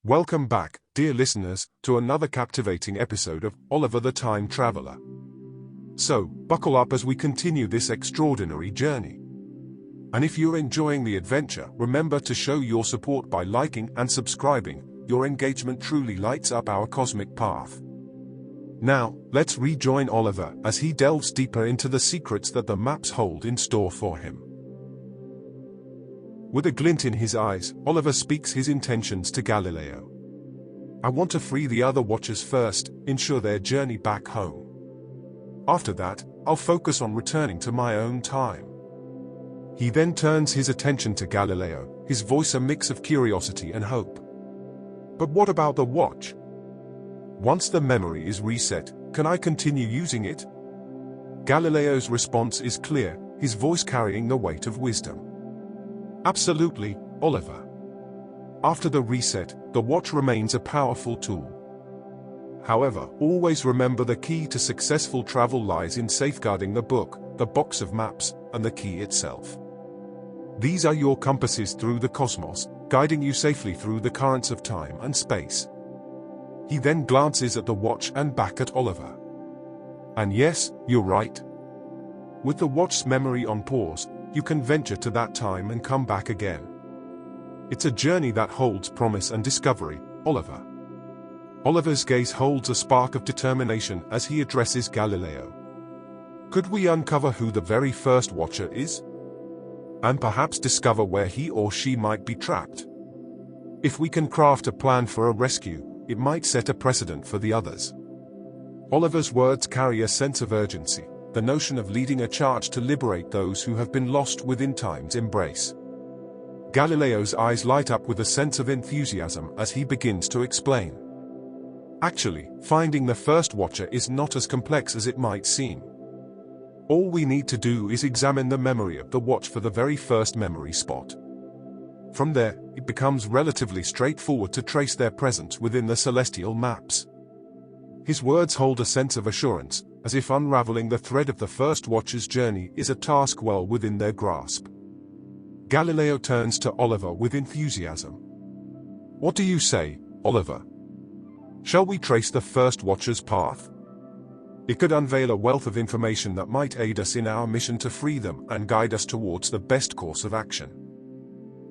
Welcome back, dear listeners, to another captivating episode of Oliver the Time Traveler. So, buckle up as we continue this extraordinary journey. And if you're enjoying the adventure, remember to show your support by liking and subscribing. Your engagement truly lights up our cosmic path. Now, let's rejoin Oliver as he delves deeper into the secrets that the maps hold in store for him. With a glint in his eyes, Oliver speaks his intentions to Galileo. I want to free the other watchers first, ensure their journey back home. After that, I'll focus on returning to my own time. He then turns his attention to Galileo, his voice a mix of curiosity and hope. But what about the watch? Once the memory is reset, can I continue using it? Galileo's response is clear, his voice carrying the weight of wisdom. Absolutely, Oliver. After the reset, the watch remains a powerful tool. However, always remember the key to successful travel lies in safeguarding the book, the box of maps, and the key itself. These are your compasses through the cosmos, guiding you safely through the currents of time and space. He then glances at the watch and back at Oliver. And yes, you're right. With the watch's memory on pause, you can venture to that time and come back again. It's a journey that holds promise and discovery, Oliver. Oliver's gaze holds a spark of determination as he addresses Galileo. Could we uncover who the very first watcher is? And perhaps discover where he or she might be trapped? If we can craft a plan for a rescue, it might set a precedent for the others. Oliver's words carry a sense of urgency, the notion of leading a charge to liberate those who have been lost within time's embrace. Galileo's eyes light up with a sense of enthusiasm as he begins to explain. Actually, finding the first watcher is not as complex as it might seem. All we need to do is examine the memory of the watch for the very first memory spot. From there, it becomes relatively straightforward to trace their presence within the celestial maps. His words hold a sense of assurance, as if unraveling the thread of the first watcher's journey is a task well within their grasp. Galileo turns to Oliver with enthusiasm. What do you say, Oliver? Shall we trace the first watcher's path? It could unveil a wealth of information that might aid us in our mission to free them and guide us towards the best course of action.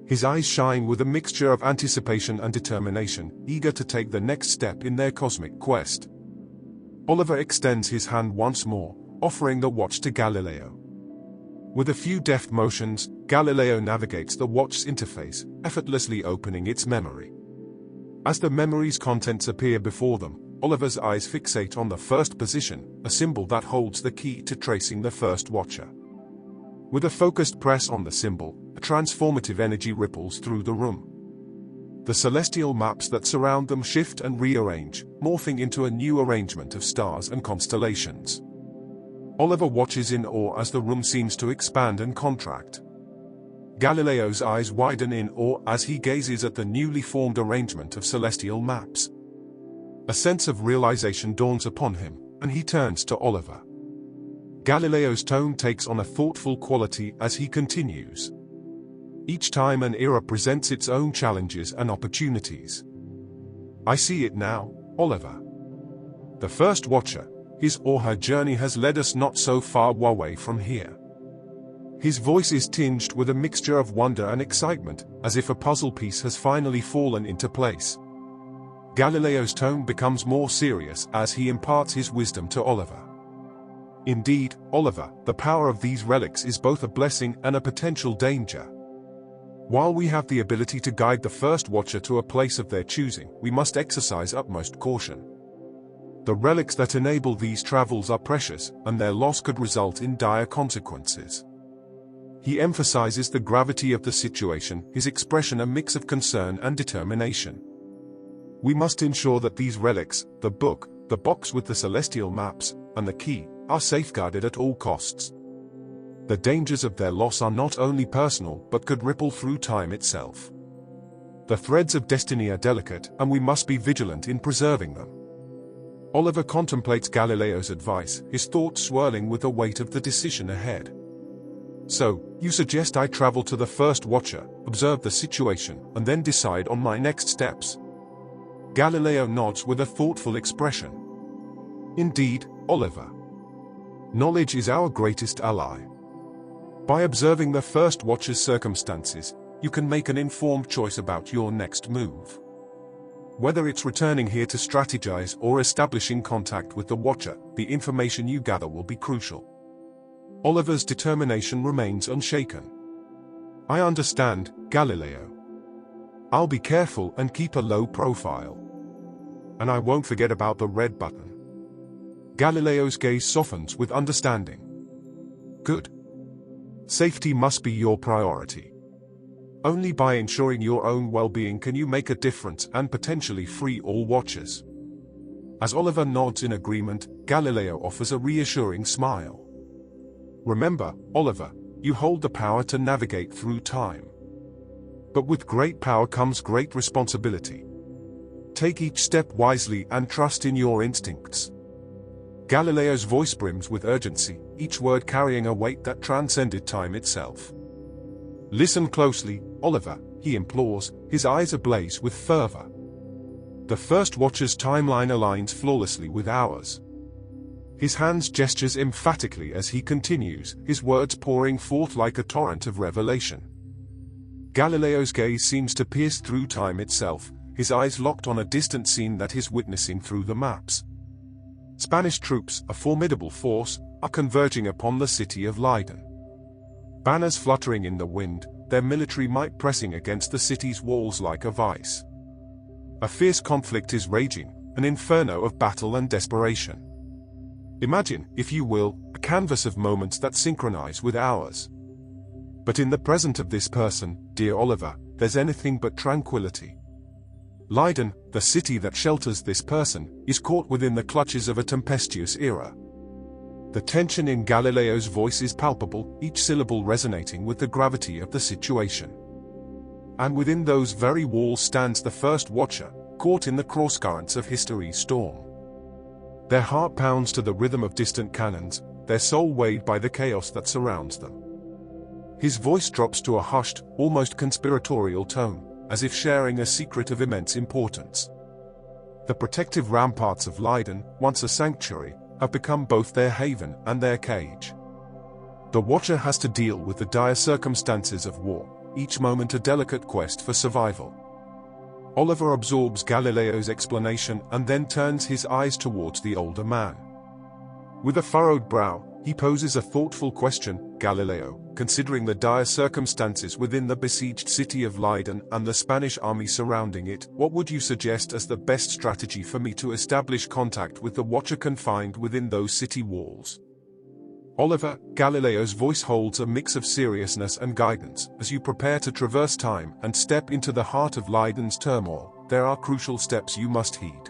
His eyes shine with a mixture of anticipation and determination, eager to take the next step in their cosmic quest. Oliver extends his hand once more, offering the watch to Galileo. With a few deft motions, Galileo navigates the watch's interface, effortlessly opening its memory. As the memory's contents appear before them, Oliver's eyes fixate on the first position, a symbol that holds the key to tracing the first watcher. With a focused press on the symbol, a transformative energy ripples through the room. The celestial maps that surround them shift and rearrange, morphing into a new arrangement of stars and constellations. Oliver watches in awe as the room seems to expand and contract. Galileo's eyes widen in awe as he gazes at the newly formed arrangement of celestial maps. A sense of realization dawns upon him, and he turns to Oliver. Galileo's tone takes on a thoughtful quality as he continues. Each time an era presents its own challenges and opportunities. I see it now, Oliver. The first watcher, his or her journey has led us not so far away from here. His voice is tinged with a mixture of wonder and excitement, as if a puzzle piece has finally fallen into place. Galileo's tone becomes more serious as he imparts his wisdom to Oliver. Indeed, Oliver, the power of these relics is both a blessing and a potential danger. While we have the ability to guide the first watcher to a place of their choosing, we must exercise utmost caution. The relics that enable these travels are precious, and their loss could result in dire consequences. He emphasizes the gravity of the situation, his expression a mix of concern and determination. We must ensure that these relics, the book, the box with the celestial maps, and the key, are safeguarded at all costs. The dangers of their loss are not only personal but could ripple through time itself. The threads of destiny are delicate, and we must be vigilant in preserving them. Oliver contemplates Galileo's advice, his thoughts swirling with the weight of the decision ahead. So, you suggest I travel to the first watcher, observe the situation, and then decide on my next steps? Galileo nods with a thoughtful expression. Indeed, Oliver. Knowledge is our greatest ally. By observing the first watcher's circumstances, you can make an informed choice about your next move. Whether it's returning here to strategize or establishing contact with the watcher, the information you gather will be crucial. Oliver's determination remains unshaken. I understand, Galileo. I'll be careful and keep a low profile. And I won't forget about the red button. Galileo's gaze softens with understanding. Good. Safety must be your priority. Only by ensuring your own well-being can you make a difference and potentially free all watchers. As Oliver nods in agreement, Galileo offers a reassuring smile. Remember, Oliver, you hold the power to navigate through time. But with great power comes great responsibility. Take each step wisely and trust in your instincts. Galileo's voice brims with urgency, each word carrying a weight that transcended time itself. Listen closely, Oliver, he implores, his eyes ablaze with fervor. The first watcher's timeline aligns flawlessly with ours. His hands gestures emphatically as he continues, his words pouring forth like a torrent of revelation. Galileo's gaze seems to pierce through time itself, his eyes locked on a distant scene that he's witnessing through the maps. Spanish troops, a formidable force, are converging upon the city of Leiden. Banners fluttering in the wind, their military might pressing against the city's walls like a vice. A fierce conflict is raging, an inferno of battle and desperation. Imagine, if you will, a canvas of moments that synchronize with ours. But in the present of this person, dear Oliver, there's anything but tranquility. Leiden, the city that shelters this person, is caught within the clutches of a tempestuous era. The tension in Galileo's voice is palpable, each syllable resonating with the gravity of the situation. And within those very walls stands the first watcher, caught in the crosscurrents of history's storm. Their heart pounds to the rhythm of distant cannons, their soul weighed by the chaos that surrounds them. His voice drops to a hushed, almost conspiratorial tone, as if sharing a secret of immense importance. The protective ramparts of Leiden, once a sanctuary, have become both their haven and their cage. The watcher has to deal with the dire circumstances of war, each moment a delicate quest for survival. Oliver absorbs Galileo's explanation and then turns his eyes towards the older man. With a furrowed brow, he poses a thoughtful question, Galileo, considering the dire circumstances within the besieged city of Leiden and the Spanish army surrounding it, what would you suggest as the best strategy for me to establish contact with the watcher confined within those city walls? Oliver, Galileo's voice holds a mix of seriousness and guidance. As you prepare to traverse time and step into the heart of Leiden's turmoil, there are crucial steps you must heed.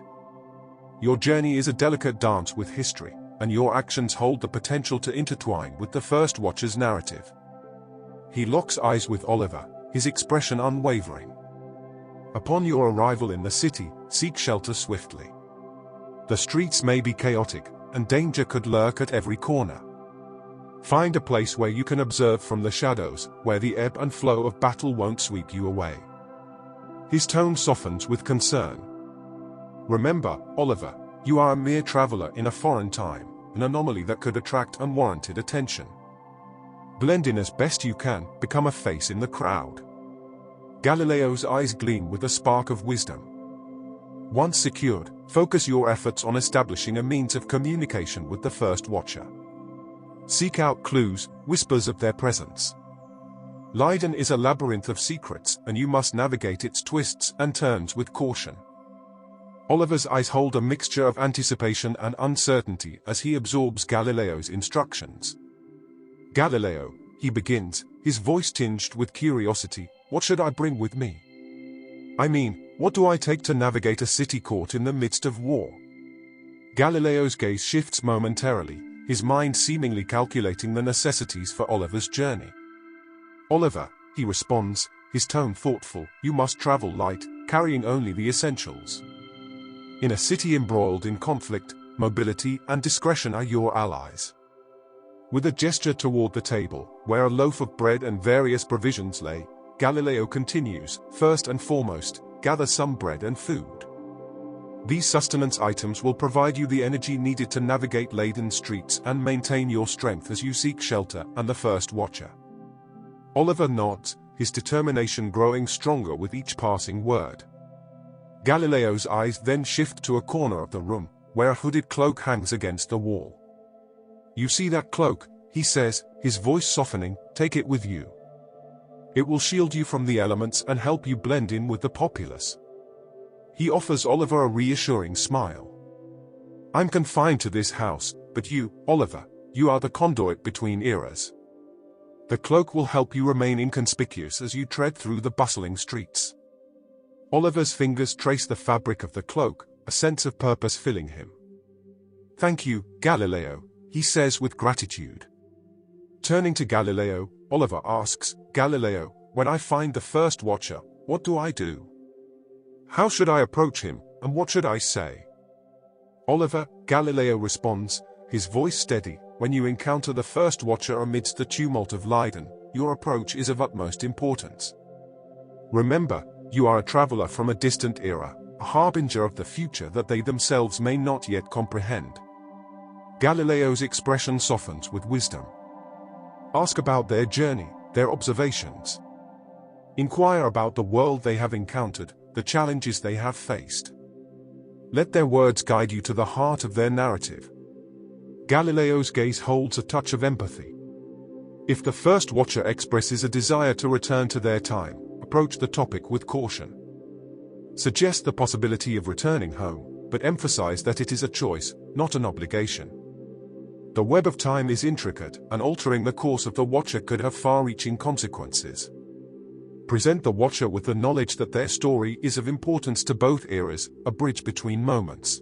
Your journey is a delicate dance with history, and your actions hold the potential to intertwine with the first watcher's narrative. He locks eyes with Oliver, his expression unwavering. Upon your arrival in the city, seek shelter swiftly. The streets may be chaotic, and danger could lurk at every corner. Find a place where you can observe from the shadows, where the ebb and flow of battle won't sweep you away. His tone softens with concern. Remember, Oliver, you are a mere traveler in a foreign time, an anomaly that could attract unwarranted attention. Blend in as best you can, become a face in the crowd. Galileo's eyes gleam with a spark of wisdom. Once secured, focus your efforts on establishing a means of communication with the first watcher. Seek out clues, whispers of their presence. Leiden is a labyrinth of secrets, and you must navigate its twists and turns with caution. Oliver's eyes hold a mixture of anticipation and uncertainty as he absorbs Galileo's instructions. Galileo, he begins, his voice tinged with curiosity, what should I bring with me? I mean, what do I take to navigate a city caught in the midst of war? Galileo's gaze shifts momentarily, his mind seemingly calculating the necessities for Oliver's journey. Oliver, he responds, his tone thoughtful, you must travel light, carrying only the essentials. In a city embroiled in conflict, mobility and discretion are your allies. With a gesture toward the table, where a loaf of bread and various provisions lay, Galileo continues, first and foremost, gather some bread and food. These sustenance items will provide you the energy needed to navigate laden streets and maintain your strength as you seek shelter and the First Watcher. Oliver nods, his determination growing stronger with each passing word. Galileo's eyes then shift to a corner of the room, where a hooded cloak hangs against the wall. "You see that cloak?" he says, his voice softening. "Take it with you. It will shield you from the elements and help you blend in with the populace." He offers Oliver a reassuring smile. "I'm confined to this house, but you, Oliver, you are the conduit between eras. The cloak will help you remain inconspicuous as you tread through the bustling streets." Oliver's fingers trace the fabric of the cloak, a sense of purpose filling him. "Thank you, Galileo," he says with gratitude. Turning to Galileo, Oliver asks, "Galileo, when I find the First Watcher, what do I do? How should I approach him, and what should I say?" "Oliver," Galileo responds, his voice steady, "when you encounter the First Watcher amidst the tumult of Leiden, your approach is of utmost importance. Remember, you are a traveler from a distant era, a harbinger of the future that they themselves may not yet comprehend." Galileo's expression softens with wisdom. Ask about their journey, their observations. Inquire about the world they have encountered, the challenges they have faced. Let their words guide you to the heart of their narrative. Galileo's gaze holds a touch of empathy. If the First Watcher expresses a desire to return to their time, approach the topic with caution. Suggest the possibility of returning home, but emphasize that it is a choice, not an obligation. The web of time is intricate, and altering the course of the Watcher could have far-reaching consequences. Present the Watcher with the knowledge that their story is of importance to both eras, a bridge between moments.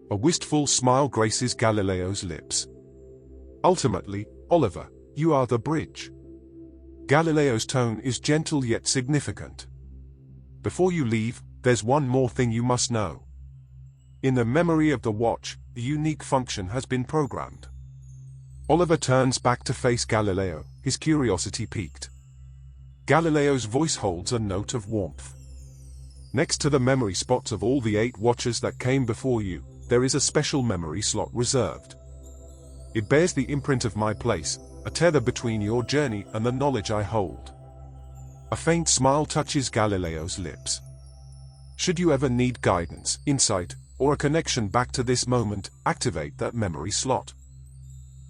A wistful smile graces Galileo's lips. "Ultimately, Oliver, you are the bridge." Galileo's tone is gentle yet significant. "Before you leave, there's one more thing you must know. In the memory of the watch, a unique function has been programmed." Oliver turns back to face Galileo, his curiosity piqued. Galileo's voice holds a note of warmth. "Next to the memory spots of all the 8 watchers that came before you, there is a special memory slot reserved. It bears the imprint of my place, a tether between your journey and the knowledge I hold." A faint smile touches Galileo's lips. "Should you ever need guidance, insight, or a connection back to this moment, activate that memory slot.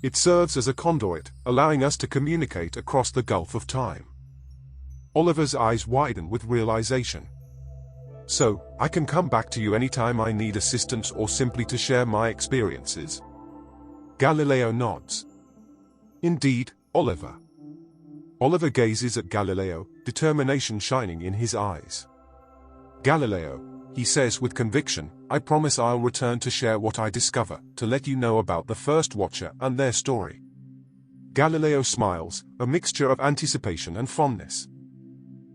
It serves as a conduit, allowing us to communicate across the gulf of time." Oliver's eyes widen with realization. "So, I can come back to you anytime I need assistance or simply to share my experiences?" Galileo nods. "Indeed, Oliver." Oliver gazes at Galileo, determination shining in his eyes. "Galileo," he says with conviction, "I promise I'll return to share what I discover, to let you know about the First Watcher and their story." Galileo smiles, a mixture of anticipation and fondness.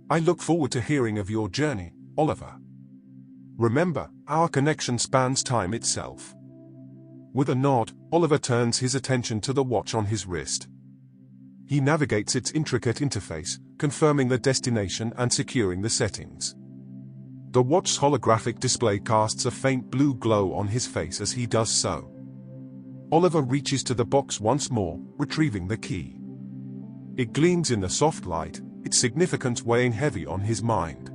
"I look forward to hearing of your journey, Oliver. Remember, our connection spans time itself." With a nod, Oliver turns his attention to the watch on his wrist. He navigates its intricate interface, confirming the destination and securing the settings. The watch's holographic display casts a faint blue glow on his face as he does so. Oliver reaches to the box once more, retrieving the key. It gleams in the soft light, its significance weighing heavy on his mind.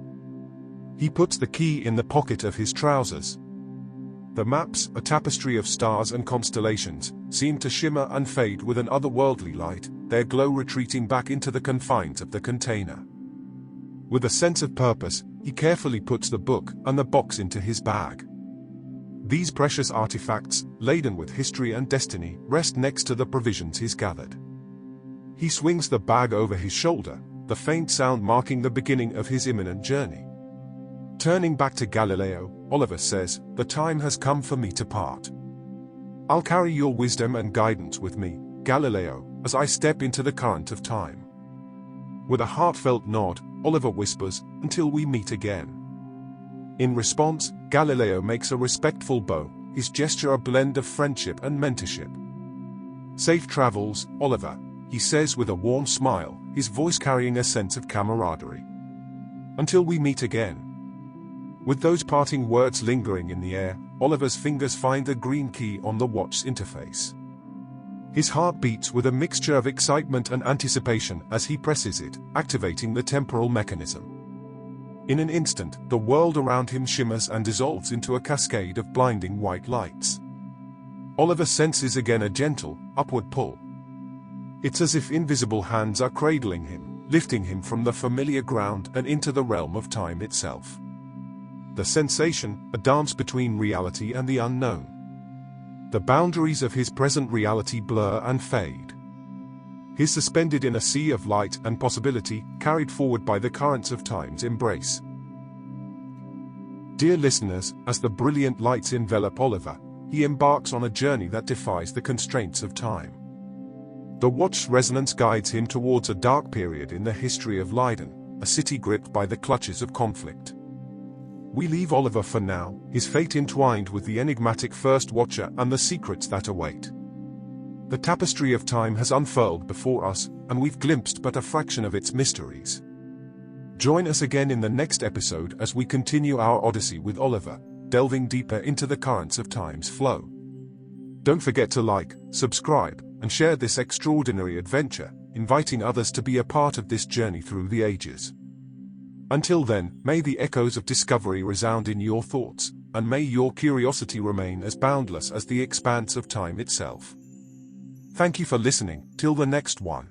He puts the key in the pocket of his trousers. The maps, a tapestry of stars and constellations, seem to shimmer and fade with an otherworldly light, their glow retreating back into the confines of the container. With a sense of purpose, he carefully puts the book and the box into his bag. These precious artifacts, laden with history and destiny, rest next to the provisions he's gathered. He swings the bag over his shoulder, the faint sound marking the beginning of his imminent journey. Turning back to Galileo, Oliver says, "The time has come for me to part. I'll carry your wisdom and guidance with me, Galileo, as I step into the current of time." With a heartfelt nod, Oliver whispers, "Until we meet again." In response, Galileo makes a respectful bow, his gesture a blend of friendship and mentorship. "Safe travels, Oliver," he says with a warm smile, his voice carrying a sense of camaraderie. "Until we meet again." With those parting words lingering in the air, Oliver's fingers find the green key on the watch's interface. His heart beats with a mixture of excitement and anticipation as he presses it, activating the temporal mechanism. In an instant, the world around him shimmers and dissolves into a cascade of blinding white lights. Oliver senses again a gentle, upward pull. It's as if invisible hands are cradling him, lifting him from the familiar ground and into the realm of time itself. The sensation, a dance between reality and the unknown. The boundaries of his present reality blur and fade. He's suspended in a sea of light and possibility, carried forward by the currents of time's embrace. Dear listeners, as the brilliant lights envelop Oliver, he embarks on a journey that defies the constraints of time. The watch's resonance guides him towards a dark period in the history of Leiden, a city gripped by the clutches of conflict. We leave Oliver for now, his fate entwined with the enigmatic First Watcher and the secrets that await. The tapestry of time has unfurled before us, and we've glimpsed but a fraction of its mysteries. Join us again in the next episode as we continue our odyssey with Oliver, delving deeper into the currents of time's flow. Don't forget to like, subscribe, and share this extraordinary adventure, inviting others to be a part of this journey through the ages. Until then, may the echoes of discovery resound in your thoughts, and may your curiosity remain as boundless as the expanse of time itself. Thank you for listening, till the next one.